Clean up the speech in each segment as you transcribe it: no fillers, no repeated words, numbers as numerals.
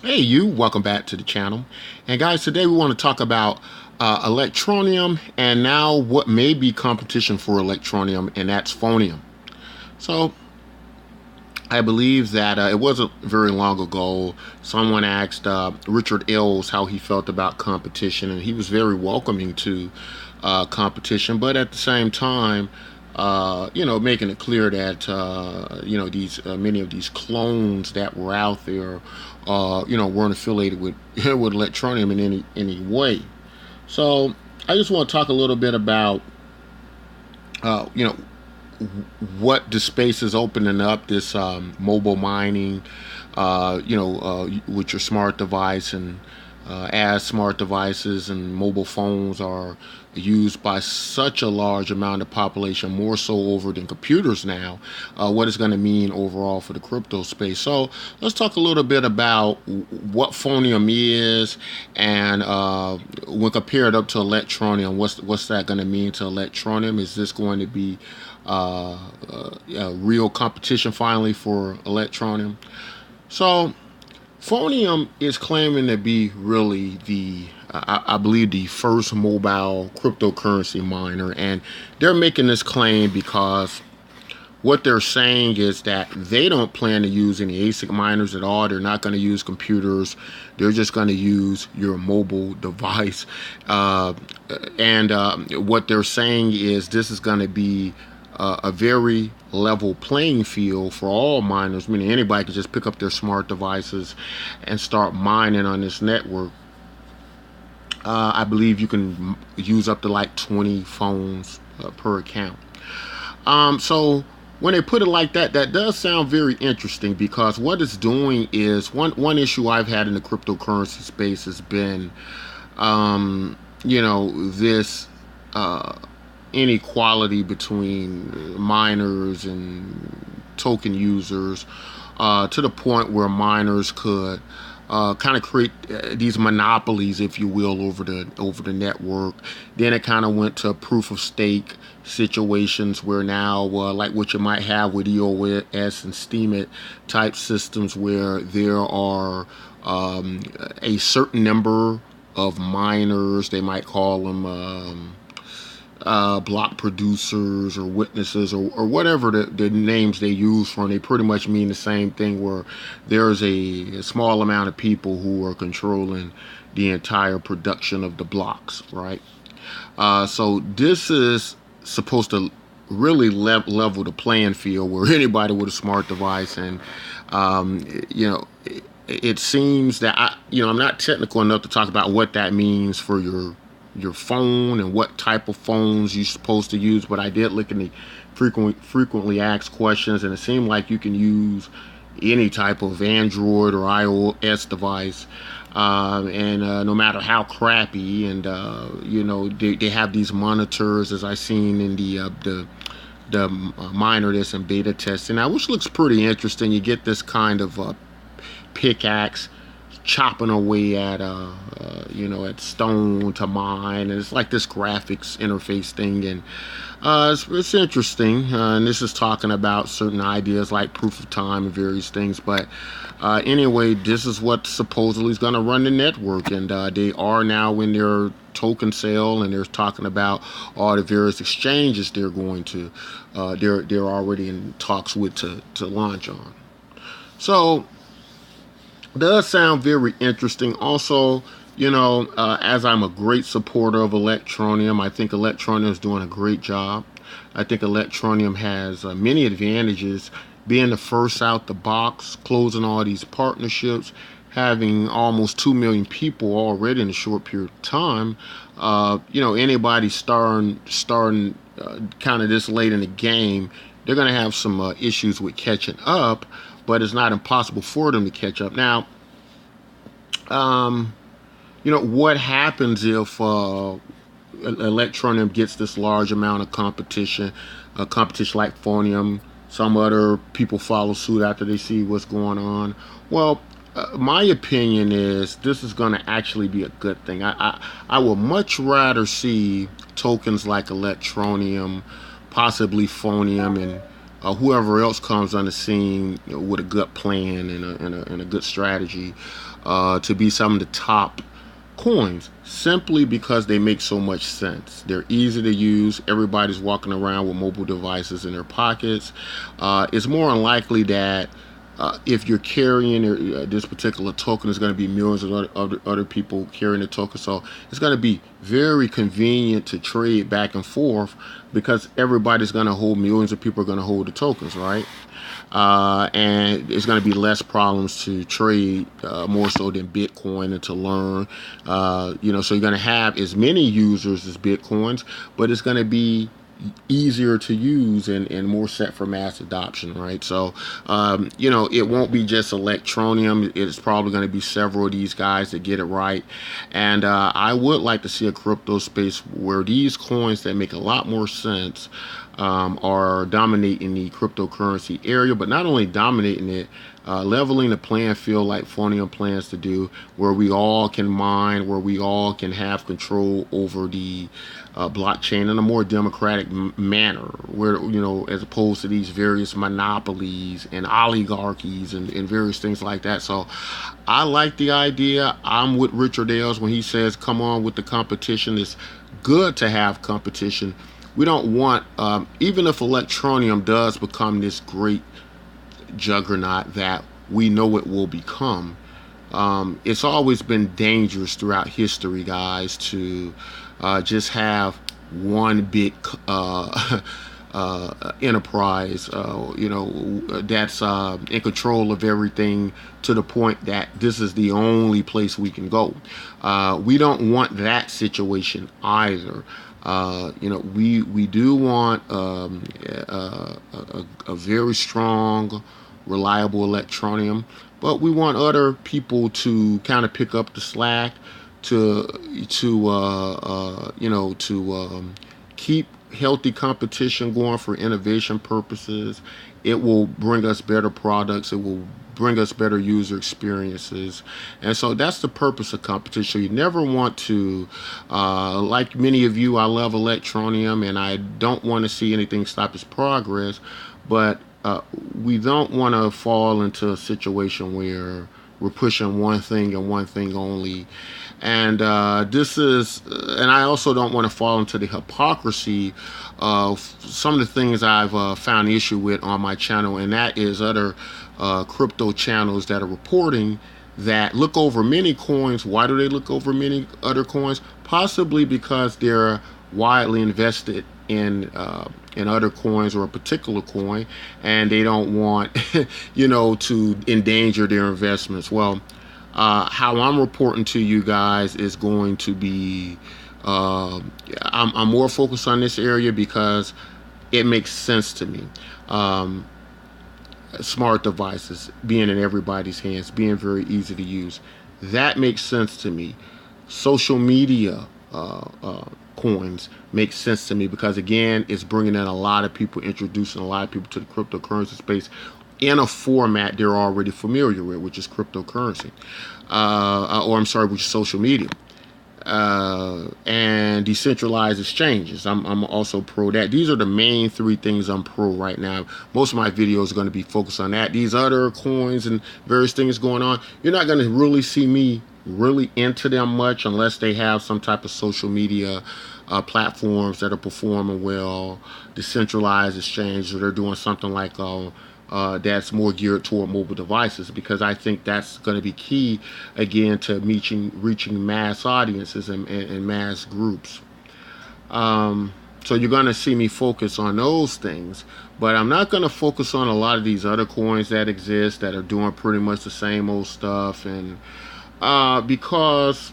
Hey, welcome back to the channel. And guys, today we want to talk about Electroneum and now what may be competition for Electroneum, and that's Phoneum. So, I believe that it wasn't very long ago, someone asked Richard Ells how he felt about competition, and he was very welcoming to competition, but at the same time, making it clear that these many of these clones that were out there, weren't affiliated with with Electronium in any way. So I just want to talk a little bit about uh, you know what the space is opening up. This mobile mining, with your smart device, and as smart devices and mobile phones are used by such a large amount of population, more so over than computers now, what it's going to mean overall for the crypto space. So let's talk a little bit about what Phoneum is, and when compared up to Electroneum, what's that going to mean to Electroneum? Is this going to be real competition finally for Electroneum? So Phoneum is claiming to be really I believe, the first mobile cryptocurrency miner, and they're making this claim because what they're saying is that they don't plan to use any ASIC miners at all. They're not going to use computers. They're just going to use your mobile device. And what they're saying is this is going to be a very level playing field for all miners, meaning anybody can just pick up their smart devices and start mining on this network. I believe you can use up to like 20 phones per account. So when they put it like that, that does sound very interesting, because what it's doing is one issue I've had in the cryptocurrency space has been, this inequality between miners and token users, to the point where miners could kind of create these monopolies, if you will, over the network. Then it kind of went to proof of stake situations where now, like what you might have with EOS and Steemit type systems, where there are a certain number of miners. They might call them block producers or witnesses, or whatever the names they use for them. They pretty much mean the same thing, where there's a small amount of people who are controlling the entire production of the blocks, right? So this is supposed to really level the playing field, where anybody with a smart device, and it seems that I'm not technical enough to talk about what that means for your phone and what type of phones you're supposed to use, but I did look in the frequently asked questions, and it seemed like you can use any type of Android or iOS device, and no matter how crappy, and they have these monitors, as I seen in the miner that's in beta testing now, which looks pretty interesting. You get this kind of pickaxe chopping away at at stone to mine, and it's like this graphics interface thing, and it's interesting, and this is talking about certain ideas like proof of time and various things. But anyway, this is what supposedly is going to run the network, and they are now in their token sale, and they're talking about all the various exchanges they're going to they're already in talks with to launch on. So does sound very interesting. Also, as I'm a great supporter of Electroneum, I think Electroneum is doing a great job. I think Electroneum has many advantages, being the first out the box, closing all these partnerships, having almost 2 million people already in a short period of time. Anybody starting kind of this late in the game, they're going to have some issues with catching up, but it's not impossible for them to catch up. Now, what happens if Electroneum gets this large amount of competition, competition like Phoneum, some other people follow suit after they see what's going on? Well, my opinion is this is going to actually be a good thing. I would much rather see tokens like Electroneum, possibly Phoneum, and whoever else comes on the scene, with a good plan and a good strategy, to be some of the top coins, simply because they make so much sense. They're easy to use. Everybody's walking around with mobile devices in their pockets. It's more unlikely that if you're carrying this particular token, there's going to be millions of other people carrying the token. So it's going to be very convenient to trade back and forth, because everybody's going to hold, millions of people are going to hold the tokens, right? And it's going to be less problems to trade, more so than Bitcoin, and to learn. So you're going to have as many users as Bitcoins, but it's going to be easier to use and more set for mass adoption, right? So, it won't be just Electroneum. It's probably going to be several of these guys that get it right. And I would like to see a crypto space where these coins that make a lot more sense are dominating the cryptocurrency area, but not only dominating it, leveling the playing field like Phoneum plans to do, where we all can mine, where we all can have control over the blockchain in a more democratic manner, where, as opposed to these various monopolies and oligarchies and various things like that. So I like the idea. I'm with Richard Ailes when he says, come on with the competition. It's good to have competition. We don't want, even if Electroneum does become this great juggernaut that we know it will become, it's always been dangerous throughout history, guys, to just have one big enterprise, that's in control of everything, to the point that this is the only place we can go. We don't want that situation either. We do want a very strong, reliable Electroneum, but we want other people to kind of pick up the slack, to keep healthy competition going for innovation purposes. It will bring us better products. It will bring us better user experiences. And so that's the purpose of competition. You never want to, like many of you, I love Electroneum, and I don't want to see anything stop its progress, but we don't want to fall into a situation where we're pushing one thing and one thing only. And and I also don't want to fall into the hypocrisy of some of the things I've found issue with on my channel, and that is other crypto channels that are reporting that look over many coins. Why do they look over many other coins? Possibly because they're widely invested in other coins or a particular coin, and they don't want to endanger their investments. Well, how I'm reporting to you guys is going to be, I'm more focused on this area because it makes sense to me. Smart devices being in everybody's hands, being very easy to use, that makes sense to me. Social media coins make sense to me because, again, it's bringing in a lot of people, introducing a lot of people to the cryptocurrency space in a format they're already familiar with, which is cryptocurrency, which is social media, and decentralized exchanges. I'm also pro that. These are the main three things I'm pro right now. Most of my videos are going to be focused on that. These other coins and various things going on, you're not going to really see me really into them much unless they have some type of social media platforms that are performing well, decentralized exchange, or they're doing something like that's more geared toward mobile devices, because I think that's going to be key, again, to reaching mass audiences and mass groups. So you're going to see me focus on those things, but I'm not going to focus on a lot of these other coins that exist that are doing pretty much the same old stuff, and because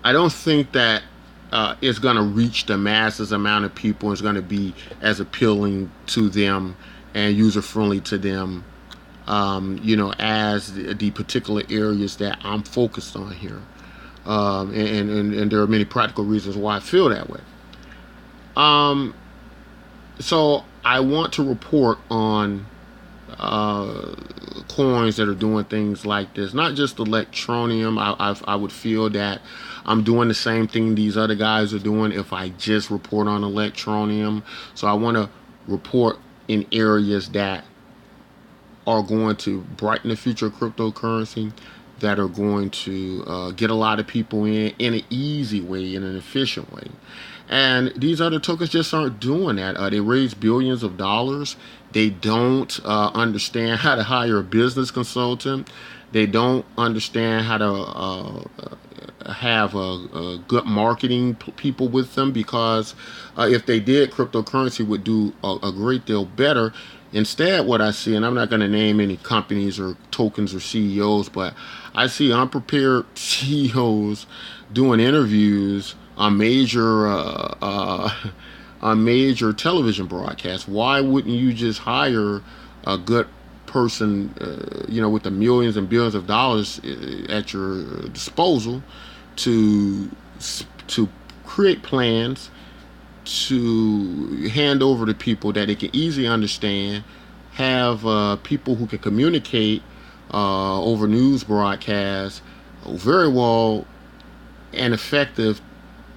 I don't think that it's going to reach the masses amount of people. It's going to be as appealing to them and user-friendly to them, as the particular areas that I'm focused on here. And there are many practical reasons why I feel that way. So I want to report on coins that are doing things like this, not just Electroneum. I would feel that I'm doing the same thing these other guys are doing if I just report on Electroneum. So I want to report in areas that are going to brighten the future of cryptocurrency, that are going to get a lot of people in an easy way, in an efficient way. And these other tokens just aren't doing that. They raise billions of dollars. They don't understand how to hire a business consultant. They don't understand how to have a good marketing people with them, because if they did, cryptocurrency would do a great deal better. Instead, what I see, and I'm not going to name any companies or tokens or CEOs, but I see unprepared CEOs doing interviews on major television broadcasts. Why wouldn't you just hire a good person, with the millions and billions of dollars at your disposal to to create plans to hand over to people that they can easily understand, have people who can communicate over news broadcasts very well and effective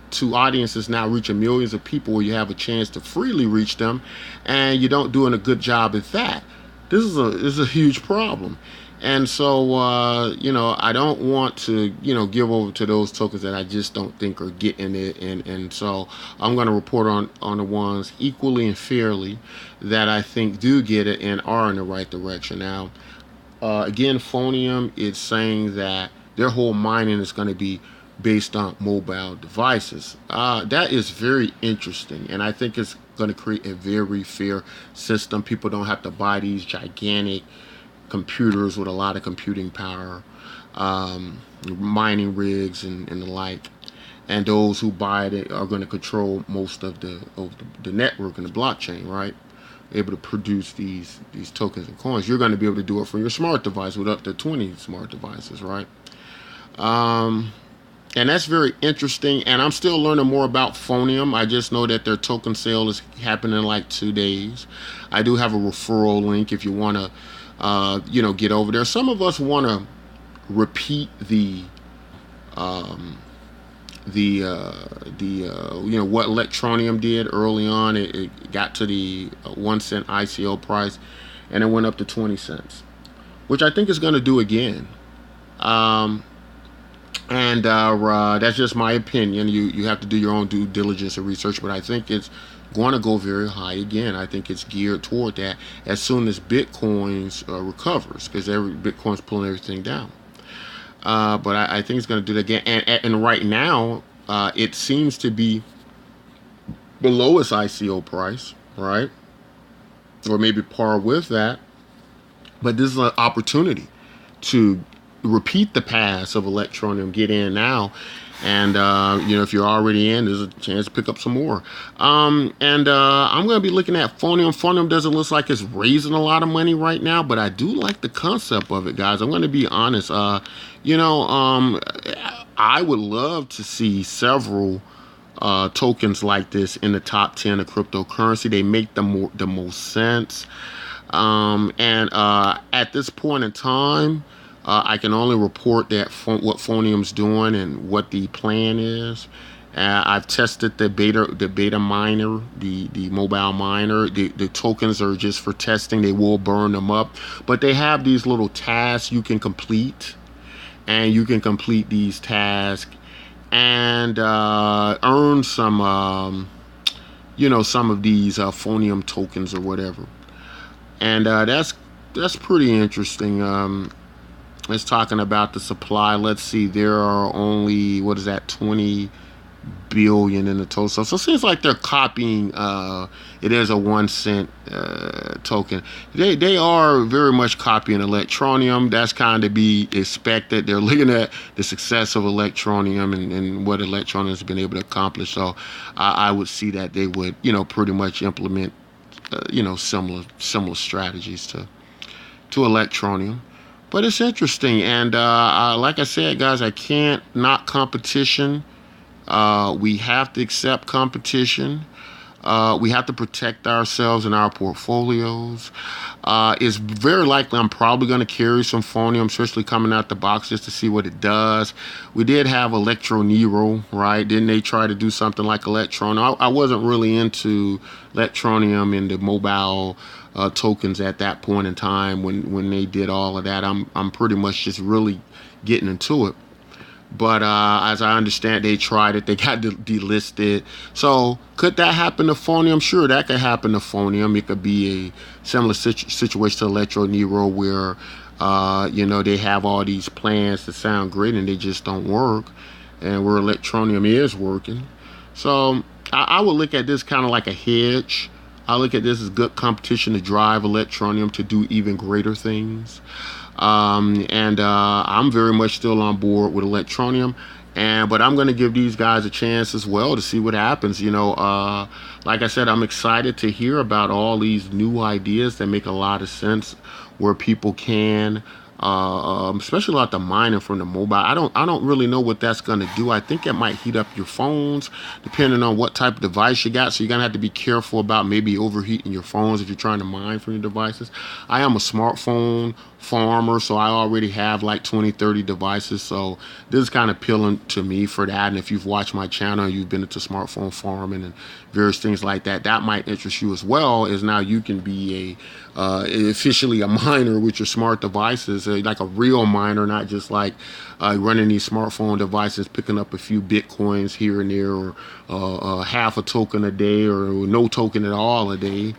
to audiences now reaching millions of people, where you have a chance to freely reach them, and you don't doing a good job at that. This is a huge problem. And so, I don't want to, give over to those tokens that I just don't think are getting it. And so I'm going to report on the ones equally and fairly that I think do get it and are in the right direction. Now, again, Phoneum is saying that their whole mining is going to be based on mobile devices. That is very interesting, and I think it's going to create a very fair system. People don't have to buy these gigantic computers with a lot of computing power, mining rigs and the like. And those who buy it are going to control most of the network and the blockchain, right? Able to produce these tokens and coins. You're going to be able to do it from your smart device with up to 20 smart devices, right? And that's very interesting. And I'm still learning more about Phoneum. I just know that their token sale is happening in like 2 days. I do have a referral link if you want to, get over there. Some of us want to repeat what Electroneum did early on. It got to the 1 cent ICO price, and it went up to 20 cents, which I think is going to do again. And that's just my opinion. You have to do your own due diligence and research, but I think it's going to go very high again. I think it's geared toward that as soon as Bitcoin's recovers, because Bitcoin's pulling everything down. But I think it's going to do that again. And right now, it seems to be below its ICO price, right? Or maybe par with that. But this is an opportunity to repeat the path of Electroneum, get in now, and if you're already in, there's a chance to pick up some more. I'm going to be looking at Phoneum. Phoneum doesn't look like it's raising a lot of money right now, but I do like the concept of it, guys. I'm going to be honest. I would love to see several tokens like this in the top 10 of cryptocurrency. They make the most sense. At this point in time, I can only report that what Phoneum's doing and what the plan is. I've tested the beta miner, the mobile miner. The tokens are just for testing. They will burn them up, but they have these little tasks you can complete, and you can complete these tasks and earn some, some of these Phoneum tokens or whatever. And that's pretty interesting. It's talking about the supply. Let's see, there are only, 20 billion in the total. So it seems like they're copying. It is a 1 cent token. They are very much copying Electroneum. That's kind of be expected. They're looking at the success of Electroneum and what Electroneum has been able to accomplish. So I would see that they would, pretty much implement, similar strategies to Electroneum. But it's interesting, and like I said, guys, I can't knock competition. We have to accept competition. We have to protect ourselves and our portfolios. It's very likely I'm probably going to carry some Phoneum, especially coming out the box, just to see what it does. We did have Electroneum, right? Didn't they try to do something like Electroneum? I wasn't really into Electroneum and the mobile tokens at that point in time when they did all of that. I'm pretty much just really getting into it. But as I understand, they tried it. They got delisted. So could that happen to Phoneum? Sure, that could happen to Phoneum. It could be a similar situation to Electro Nero, where they have all these plans that sound great and they just don't work, and where Electroneum is working. So I would look at this kind of like a hedge. I look at this as good competition to drive Electroneum to do even greater things. And I'm very much still on board with Electroneum. But I'm going to give these guys a chance as well to see what happens. Like I said, I'm excited to hear about all these new ideas that make a lot of sense, where people can, especially like the mining from the mobile. I don't really know what that's going to do. I think it might heat up your phones, depending on what type of device you got. So you're going to have to be careful about maybe overheating your phones if you're trying to mine from your devices. I am a smartphone farmer, so I already have like 20-30 devices, so this is kind of appealing to me for that. And if you've watched my channel, you've been into smartphone farming and various things like that, that might interest you as well. Is now you can be officially a miner with your smart devices, like a real miner, not just like running these smartphone devices, picking up a few bitcoins here and there, or half a token a day, or no token at all a day.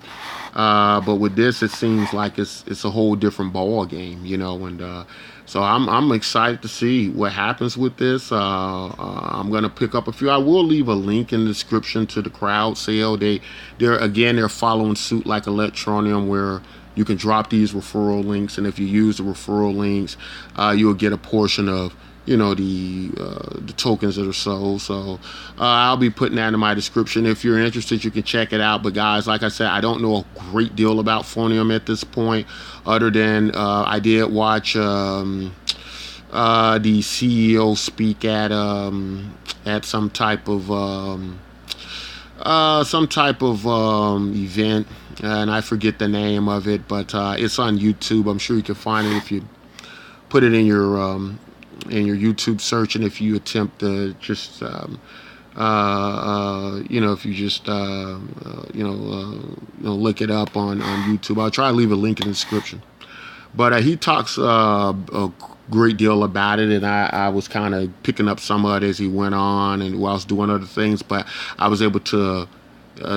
But with this, it seems like it's a whole different ball game. And so I'm excited to see what happens with this. I'm gonna pick up a few. I will leave a link in the description to the crowd sale. They're following suit like Electroneum, where you can drop these referral links, and if you use the referral links, you'll get a portion of the tokens that are sold. So I'll be putting that in my description. If you're interested, you can check it out. But guys, like I said, I don't know a great deal about Phoneum at this point, other than I did watch the CEO speak at some type of event, and I forget the name of it, but it's on YouTube. I'm sure you can find it if you put it in your YouTube search, and if you attempt to just if you just look it up on YouTube. I'll try to leave a link in the description. But he talks a great deal about it, and I was kind of picking up some of it as he went on and whilst doing other things. But I was able to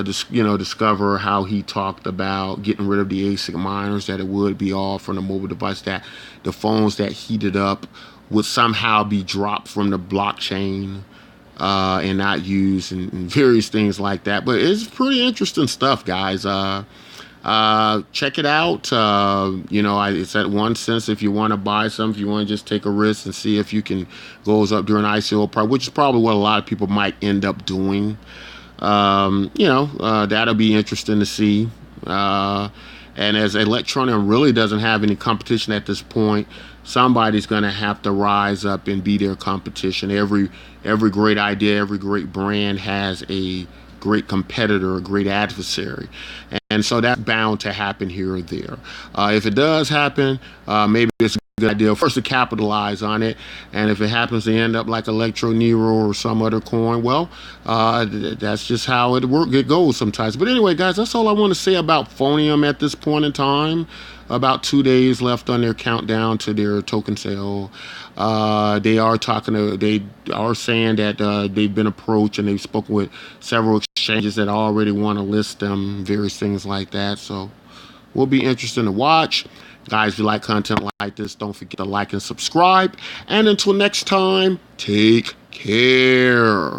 discover how he talked about getting rid of the ASIC miners, that it would be all from the mobile device, that the phones that heated up would somehow be dropped from the blockchain and not used, and various things like that. But it's pretty interesting stuff, guys. Check it out. It's at 1 cent if you want to buy some, if you want to just take a risk and see if you can goes up during ICO price, which is probably what a lot of people might end up doing. That'll be interesting to see. And as Electroneum really doesn't have any competition at this point, somebody's going to have to rise up and be their competition. Every great idea, every great brand has a great competitor, a great adversary. And so that's bound to happen here or there. If it does happen, maybe it's a good idea first to capitalize on it. And if it happens to end up like Electro Nero or some other coin, well, that's just how it goes sometimes. But anyway, guys, that's all I want to say about Phoneum at this point in time. About 2 days left on their countdown to their token sale. They are saying that they've been approached and they've spoken with several exchanges that already want to list them, various things like that. So will be interesting to watch. Guys, if you like content like this, don't forget to like and subscribe. And until next time, take care.